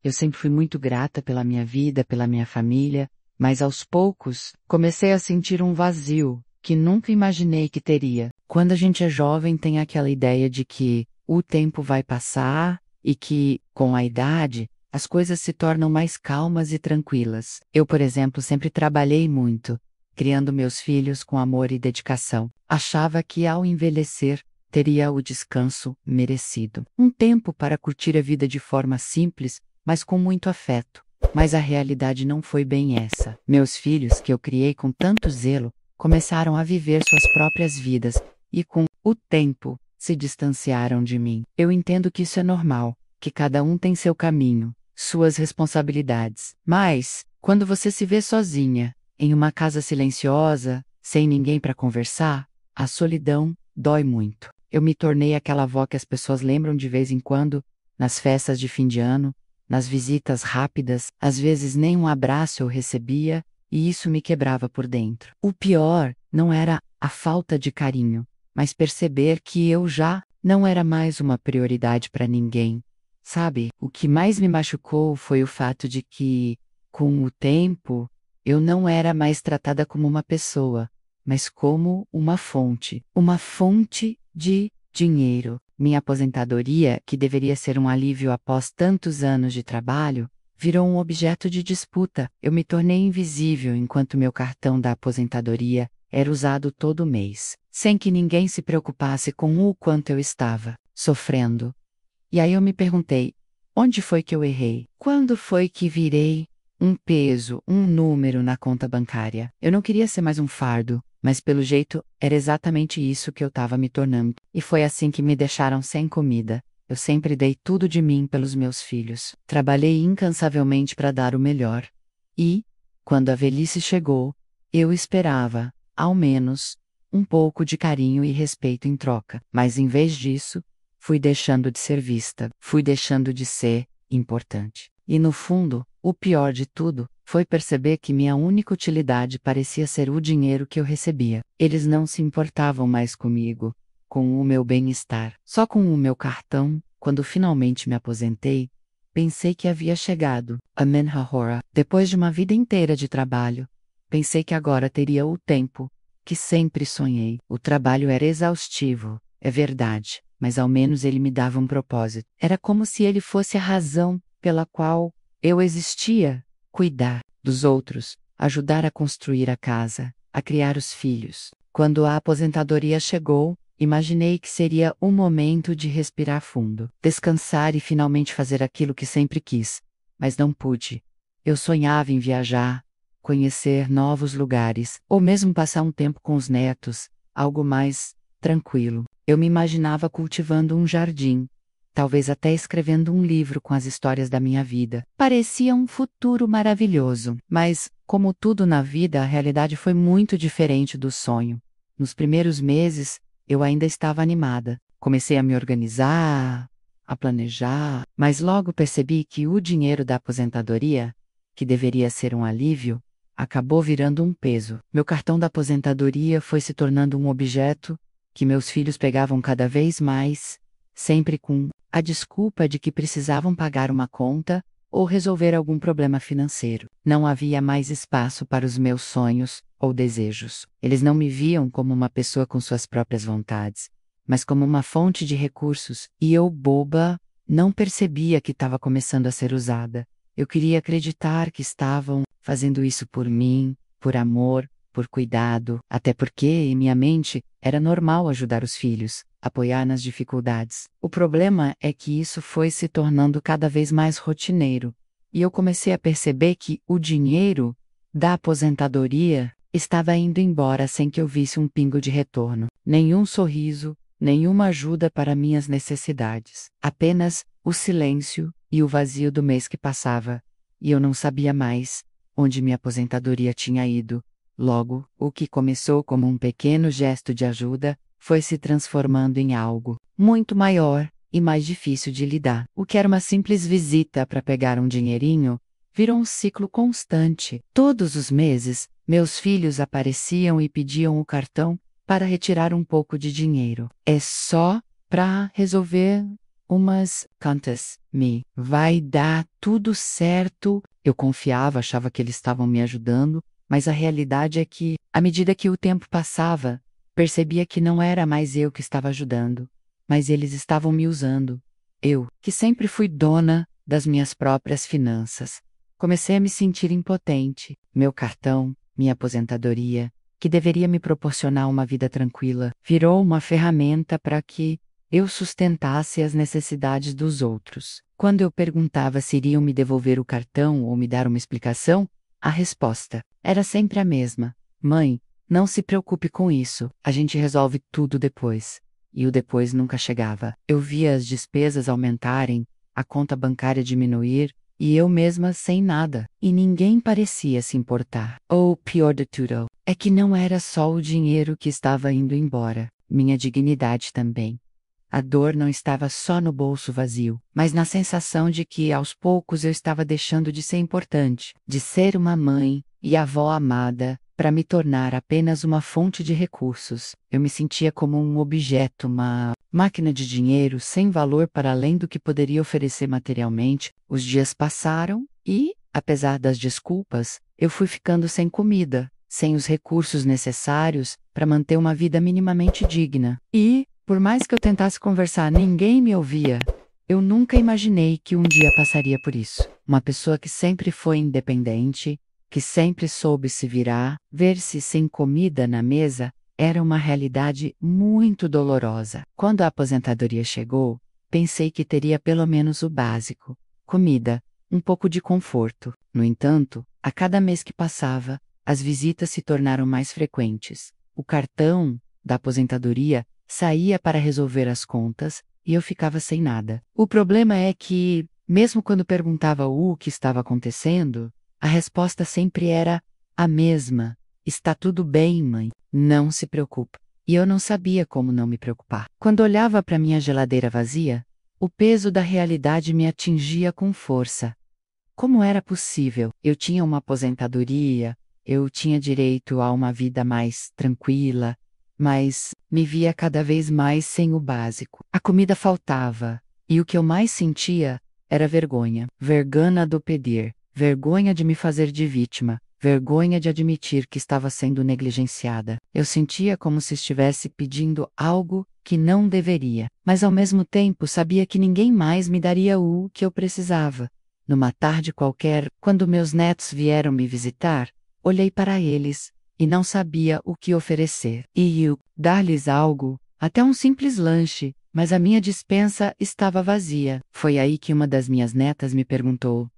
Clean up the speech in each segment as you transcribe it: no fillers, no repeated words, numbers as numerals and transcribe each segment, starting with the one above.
Eu sempre fui muito grata pela minha vida, pela minha família, mas aos poucos, comecei a sentir um vazio que nunca imaginei que teria. Quando a gente é jovem, tem aquela ideia de que o tempo vai passar e que, com a idade, as coisas se tornam mais calmas e tranquilas. Eu, por exemplo, sempre trabalhei muito, criando meus filhos com amor e dedicação. Achava que, ao envelhecer, teria o descanso merecido. Um tempo para curtir a vida de forma simples, mas com muito afeto. Mas a realidade não foi bem essa. Meus filhos, que eu criei com tanto zelo, começaram a viver suas próprias vidas e, com o tempo, se distanciaram de mim. Eu entendo que isso é normal, que cada um tem seu caminho, suas responsabilidades. Mas, quando você se vê sozinha, em uma casa silenciosa, sem ninguém para conversar, a solidão dói muito. Eu me tornei aquela avó que as pessoas lembram de vez em quando, nas festas de fim de ano, nas visitas rápidas, às vezes nem um abraço eu recebia, e isso me quebrava por dentro. O pior não era a falta de carinho, mas perceber que eu já não era mais uma prioridade para ninguém. Sabe, o que mais me machucou foi o fato de que, com o tempo, eu não era mais tratada como uma pessoa, mas como uma fonte de dinheiro. Minha aposentadoria, que deveria ser um alívio após tantos anos de trabalho, virou um objeto de disputa. Eu me tornei invisível enquanto meu cartão da aposentadoria era usado todo mês, sem que ninguém se preocupasse com o quanto eu estava sofrendo. E aí eu me perguntei, onde foi que eu errei? Quando foi que virei um peso, um número na conta bancária? Eu não queria ser mais um fardo, mas pelo jeito era exatamente isso que eu estava me tornando. E foi assim que me deixaram sem comida. Eu sempre dei tudo de mim pelos meus filhos. Trabalhei incansavelmente para dar o melhor. E, quando a velhice chegou, eu esperava, ao menos, um pouco de carinho e respeito em troca. Mas em vez disso, fui deixando de ser vista, fui deixando de ser importante. E no fundo, o pior de tudo, foi perceber que minha única utilidade parecia ser o dinheiro que eu recebia. Eles não se importavam mais comigo, com o meu bem-estar. Só com o meu cartão, quando finalmente me aposentei, pensei que havia chegado. Amen Hahora. Depois de uma vida inteira de trabalho, pensei que agora teria o tempo que sempre sonhei. O trabalho era exaustivo, é verdade, mas ao menos ele me dava um propósito. Era como se ele fosse a razão pela qual eu existia. Cuidar dos outros, ajudar a construir a casa, a criar os filhos. Quando a aposentadoria chegou, imaginei que seria o momento de respirar fundo, descansar e finalmente fazer aquilo que sempre quis, mas não pude. Eu sonhava em viajar, conhecer novos lugares, ou mesmo passar um tempo com os netos, algo mais tranquilo. Eu me imaginava cultivando um jardim, talvez até escrevendo um livro com as histórias da minha vida. Parecia um futuro maravilhoso, mas, como tudo na vida, a realidade foi muito diferente do sonho. Nos primeiros meses, eu ainda estava animada. Comecei a me organizar, a planejar, mas logo percebi que o dinheiro da aposentadoria, que deveria ser um alívio, acabou virando um peso. Meu cartão da aposentadoria foi se tornando um objeto que meus filhos pegavam cada vez mais, sempre com a desculpa de que precisavam pagar uma conta ou resolver algum problema financeiro. Não havia mais espaço para os meus sonhos ou desejos. Eles não me viam como uma pessoa com suas próprias vontades, mas como uma fonte de recursos, e eu, boba, não percebia que estava começando a ser usada. Eu queria acreditar que estavam fazendo isso por mim, por amor, por cuidado, até porque, em minha mente, era normal ajudar os filhos, apoiar nas dificuldades. O problema é que isso foi se tornando cada vez mais rotineiro, e eu comecei a perceber que o dinheiro da aposentadoria estava indo embora sem que eu visse um pingo de retorno. Nenhum sorriso, nenhuma ajuda para minhas necessidades. Apenas o silêncio e o vazio do mês que passava, e eu não sabia mais onde minha aposentadoria tinha ido. Logo, o que começou como um pequeno gesto de ajuda foi se transformando em algo muito maior e mais difícil de lidar. O que era uma simples visita para pegar um dinheirinho virou um ciclo constante. Todos os meses, meus filhos apareciam e pediam o cartão para retirar um pouco de dinheiro. É só para resolver umas contas. Vai dar tudo certo. Eu confiava, achava que eles estavam me ajudando, mas a realidade é que, à medida que o tempo passava, percebia que não era mais eu que estava ajudando, mas eles estavam me usando. Eu, que sempre fui dona das minhas próprias finanças, comecei a me sentir impotente. Meu cartão, minha aposentadoria, que deveria me proporcionar uma vida tranquila, virou uma ferramenta para que eu sustentasse as necessidades dos outros. Quando eu perguntava se iriam me devolver o cartão ou me dar uma explicação, a resposta era sempre a mesma: mãe, não se preocupe com isso, a gente resolve tudo depois. E o depois nunca chegava. Eu via as despesas aumentarem, a conta bancária diminuir, e eu mesma sem nada. E ninguém parecia se importar. Ou pior de tudo, é que não era só o dinheiro que estava indo embora, minha dignidade também. A dor não estava só no bolso vazio, mas na sensação de que aos poucos eu estava deixando de ser importante, de ser uma mãe e avó amada, para me tornar apenas uma fonte de recursos. Eu me sentia como um objeto, uma máquina de dinheiro sem valor para além do que poderia oferecer materialmente. Os dias passaram e, apesar das desculpas, eu fui ficando sem comida, sem os recursos necessários para manter uma vida minimamente digna. E, por mais que eu tentasse conversar, ninguém me ouvia. Eu nunca imaginei que um dia passaria por isso. Uma pessoa que sempre foi independente, que sempre soube se virar, ver-se sem comida na mesa, era uma realidade muito dolorosa. Quando a aposentadoria chegou, pensei que teria pelo menos o básico: comida, um pouco de conforto. No entanto, a cada mês que passava, as visitas se tornaram mais frequentes. O cartão da aposentadoria saía para resolver as contas e eu ficava sem nada. O problema é que, mesmo quando perguntava o que estava acontecendo, a resposta sempre era a mesma: está tudo bem, mãe, não se preocupe. E eu não sabia como não me preocupar. Quando olhava para minha geladeira vazia, o peso da realidade me atingia com força. Como era possível? Eu tinha uma aposentadoria, eu tinha direito a uma vida mais tranquila, mas me via cada vez mais sem o básico. A comida faltava, e o que eu mais sentia era vergonha. Vergonha do pedir, vergonha de me fazer de vítima, vergonha de admitir que estava sendo negligenciada. Eu sentia como se estivesse pedindo algo que não deveria, mas ao mesmo tempo sabia que ninguém mais me daria o que eu precisava. Numa tarde qualquer, quando meus netos vieram me visitar, olhei para eles e não sabia o que oferecer. E dar-lhes algo, até um simples lanche, mas a minha despensa estava vazia. Foi aí que uma das minhas netas me perguntou: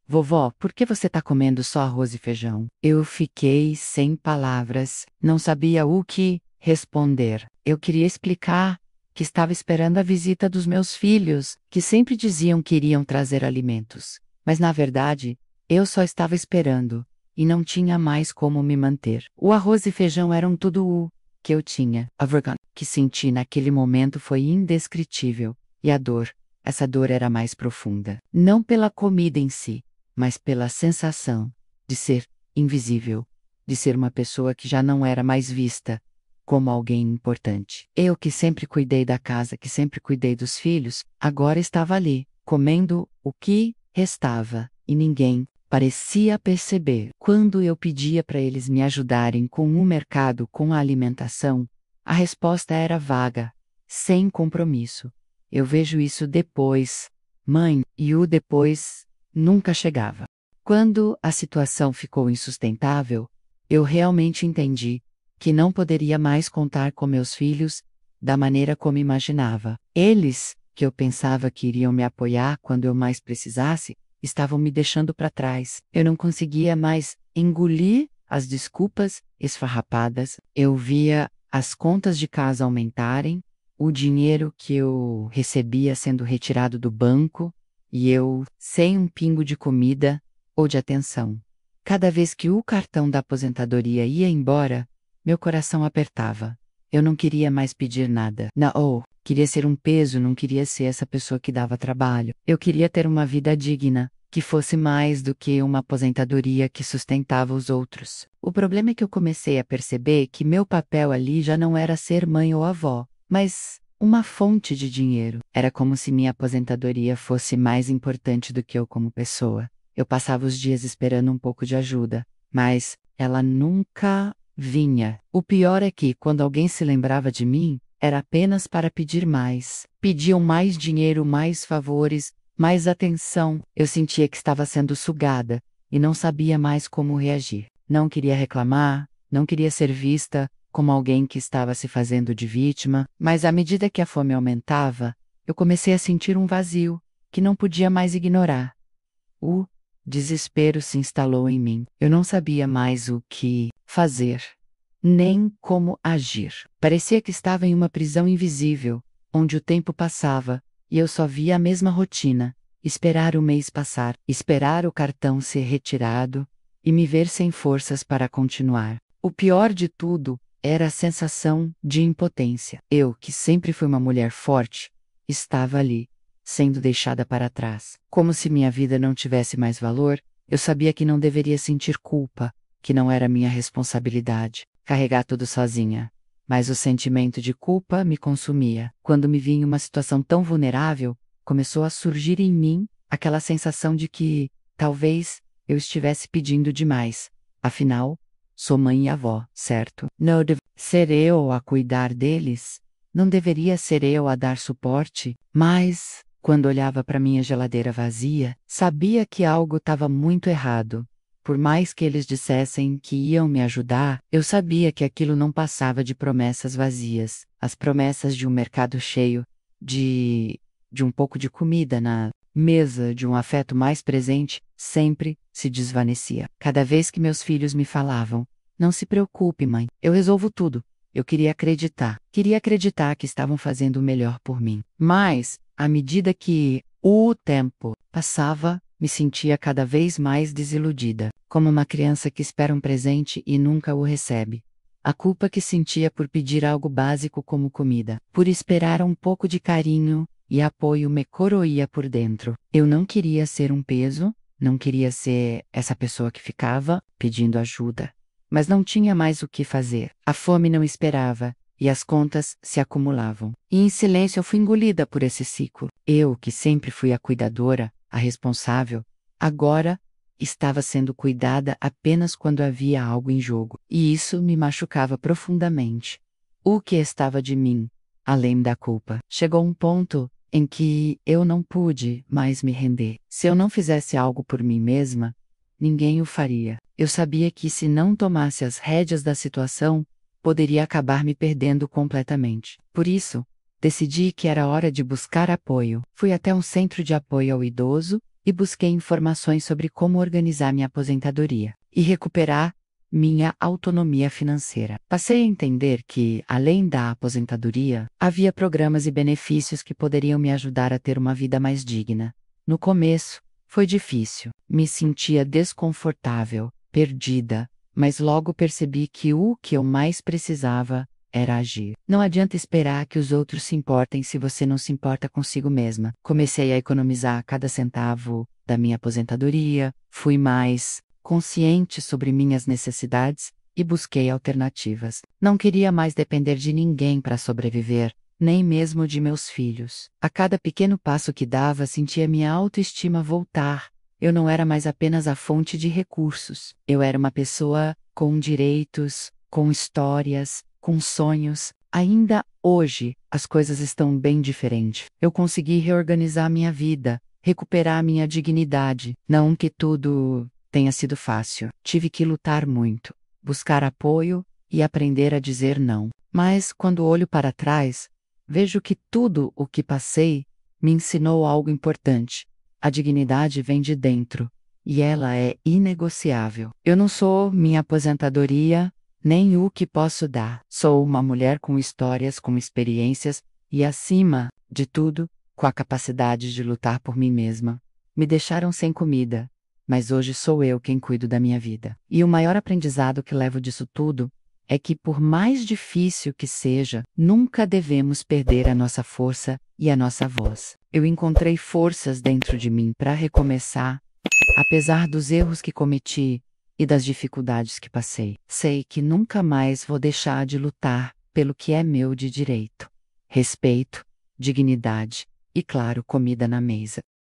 vovó, por que você está comendo só arroz e feijão? Eu fiquei sem palavras, não sabia o que responder. Eu queria explicar que estava esperando a visita dos meus filhos, que sempre diziam que iriam trazer alimentos. Mas na verdade, eu só estava esperando, e não tinha mais como me manter. O arroz e feijão eram tudo o que eu tinha. A vergonha que senti naquele momento foi indescritível, e a dor, essa dor era mais profunda. Não pela comida em si, mas pela sensação de ser invisível, de ser uma pessoa que já não era mais vista como alguém importante. Eu que sempre cuidei da casa, que sempre cuidei dos filhos, agora estava ali, comendo o que restava, e ninguém parecia perceber. Quando eu pedia para eles me ajudarem com o mercado, com a alimentação, a resposta era vaga, sem compromisso. Eu vejo isso depois, mãe, e o depois nunca chegava. Quando a situação ficou insustentável, eu realmente entendi que não poderia mais contar com meus filhos da maneira como imaginava. Eles, que eu pensava que iriam me apoiar quando eu mais precisasse, estavam me deixando para trás. Eu não conseguia mais engolir as desculpas esfarrapadas. Eu via as contas de casa aumentarem, o dinheiro que eu recebia sendo retirado do banco, e eu sem um pingo de comida ou de atenção. Cada vez que o cartão da aposentadoria ia embora, meu coração apertava. Eu não queria mais pedir nada. Não, queria ser um peso, não queria ser essa pessoa que dava trabalho. Eu queria ter uma vida digna, que fosse mais do que uma aposentadoria que sustentava os outros. O problema é que eu comecei a perceber que meu papel ali já não era ser mãe ou avó, mas uma fonte de dinheiro. Era como se minha aposentadoria fosse mais importante do que eu como pessoa. Eu passava os dias esperando um pouco de ajuda, mas ela nunca vinha. O pior é que, quando alguém se lembrava de mim, era apenas para pedir mais. Pediam mais dinheiro, mais favores, mais atenção. Eu sentia que estava sendo sugada e não sabia mais como reagir. Não queria reclamar, não queria ser vista como alguém que estava se fazendo de vítima, mas à medida que a fome aumentava, eu comecei a sentir um vazio que não podia mais ignorar. O desespero se instalou em mim. Eu não sabia mais o que fazer, nem como agir. Parecia que estava em uma prisão invisível, onde o tempo passava e eu só via a mesma rotina: esperar o mês passar, esperar o cartão ser retirado e me ver sem forças para continuar. O pior de tudo era a sensação de impotência. Eu, que sempre fui uma mulher forte, estava ali, sendo deixada para trás. Como se minha vida não tivesse mais valor, eu sabia que não deveria sentir culpa, que não era minha responsabilidade carregar tudo sozinha. Mas o sentimento de culpa me consumia. Quando me vi em uma situação tão vulnerável, começou a surgir em mim aquela sensação de que, talvez, eu estivesse pedindo demais. Afinal, sou mãe e avó, certo? Não deveria ser eu a cuidar deles? Não deveria ser eu a dar suporte? Mas, quando olhava para minha geladeira vazia, sabia que algo estava muito errado. Por mais que eles dissessem que iam me ajudar, eu sabia que aquilo não passava de promessas vazias. As promessas de um mercado cheio, de um pouco de comida na mesa, de um afeto mais presente, sempre se desvanecia. Cada vez que meus filhos me falavam: "Não se preocupe, mãe, eu resolvo tudo", eu queria acreditar. Queria acreditar que estavam fazendo o melhor por mim. Mas, à medida que o tempo passava, me sentia cada vez mais desiludida, como uma criança que espera um presente e nunca o recebe. A culpa que sentia por pedir algo básico como comida, por esperar um pouco de carinho e apoio me corroía por dentro. Eu não queria ser um peso, não queria ser essa pessoa que ficava pedindo ajuda. Mas não tinha mais o que fazer. A fome não esperava e as contas se acumulavam. E em silêncio eu fui engolida por esse ciclo. Eu, que sempre fui a cuidadora, a responsável, agora estava sendo cuidada apenas quando havia algo em jogo. E isso me machucava profundamente. O que estava de mim, além da culpa? Chegou um ponto em que eu não pude mais me render. Se eu não fizesse algo por mim mesma, ninguém o faria. Eu sabia que, se não tomasse as rédeas da situação, poderia acabar me perdendo completamente. Por isso, decidi que era hora de buscar apoio. Fui até um centro de apoio ao idoso e busquei informações sobre como organizar minha aposentadoria e recuperar minha autonomia financeira. Passei a entender que, além da aposentadoria, havia programas e benefícios que poderiam me ajudar a ter uma vida mais digna. No começo, foi difícil. Me sentia desconfortável, perdida, mas logo percebi que o que eu mais precisava era agir. Não adianta esperar que os outros se importem se você não se importa consigo mesma. Comecei a economizar cada centavo da minha aposentadoria, fui mais consciente sobre minhas necessidades e busquei alternativas. Não queria mais depender de ninguém para sobreviver, nem mesmo de meus filhos. A cada pequeno passo que dava, sentia minha autoestima voltar. Eu não era mais apenas a fonte de recursos. Eu era uma pessoa com direitos, com histórias, com sonhos. Ainda hoje, as coisas estão bem diferentes. Eu consegui reorganizar minha vida, recuperar minha dignidade. Não que tudo tenha sido fácil. Tive que lutar muito, buscar apoio e aprender a dizer não. Mas, quando olho para trás, vejo que tudo o que passei me ensinou algo importante. A dignidade vem de dentro, e ela é inegociável. Eu não sou minha aposentadoria, nem o que posso dar. Sou uma mulher com histórias, com experiências e, acima de tudo, com a capacidade de lutar por mim mesma. Me deixaram sem comida, mas hoje sou eu quem cuido da minha vida. E o maior aprendizado que levo disso tudo é que, por mais difícil que seja, nunca devemos perder a nossa força e a nossa voz. Eu encontrei forças dentro de mim para recomeçar, apesar dos erros que cometi e das dificuldades que passei. Sei que nunca mais vou deixar de lutar pelo que é meu de direito. respeito, dignidade e, claro, comida na mesa.